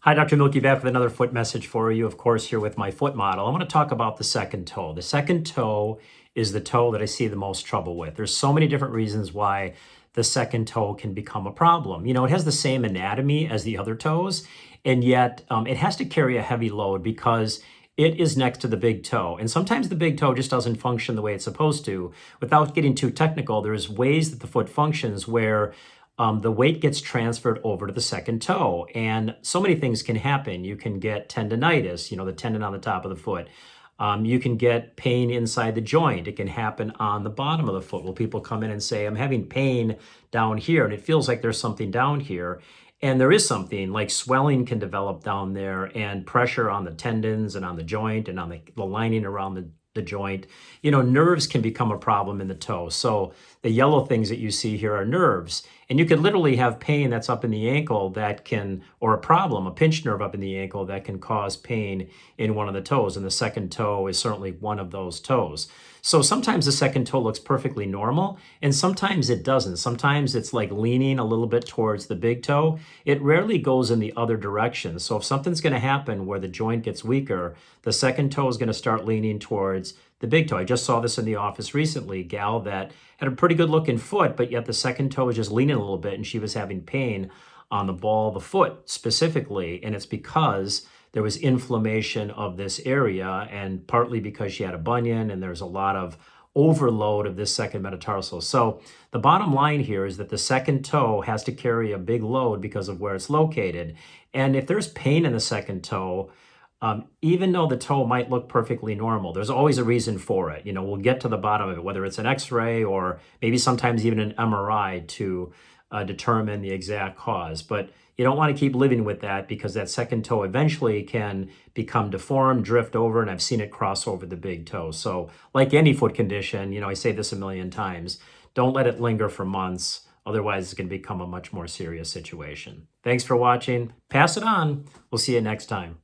Hi, Dr. Milky back with another foot message for you. Of course, here with my foot model. I want to talk about the second toe. The second toe is the toe that I see the most trouble with. There's so many different reasons why the second toe can become a problem. It has the same anatomy as the other toes, and yet it has to carry a heavy load because it is next to the big toe. And sometimes the big toe just doesn't function the way it's supposed to. Without getting too technical, there's ways that the foot functions where the weight gets transferred over to the second toe. And so many things can happen. You can get tendonitis, the tendon on the top of the foot. You can get pain inside the joint. It can happen on the bottom of the foot. Well, people come in and say, I'm having pain down here, and it feels like there's something down here. And there is something like swelling can develop down there and pressure on the tendons and on the joint and on the lining around the joint. Nerves can become a problem in the toe. So the yellow things that you see here are nerves. And you could literally have pain that's up in the ankle or a problem, a pinched nerve up in the ankle that can cause pain in one of the toes. And the second toe is certainly one of those toes. So sometimes the second toe looks perfectly normal, and sometimes it doesn't. Sometimes it's like leaning a little bit towards the big toe. It rarely goes in the other direction. So if something's going to happen where the joint gets weaker, the second toe is going to start leaning towards the big toe. I just saw this in the office recently, a gal that had a pretty good looking foot, but yet the second toe was just leaning a little bit and she was having pain on the ball of the foot specifically. And it's because there was inflammation of this area, and partly because she had a bunion and there's a lot of overload of this second metatarsal. So the bottom line here is that the second toe has to carry a big load because of where it's located. And if there's pain in the second toe, even though the toe might look perfectly normal, there's always a reason for it. We'll get to the bottom of it, whether it's an x-ray or maybe sometimes even an MRI to determine the exact cause. But you don't want to keep living with that, because that second toe eventually can become deformed, drift over, and I've seen it cross over the big toe. So like any foot condition, I say this a million times, don't let it linger for months. Otherwise, it's going to become a much more serious situation. Thanks for watching. Pass it on. We'll see you next time.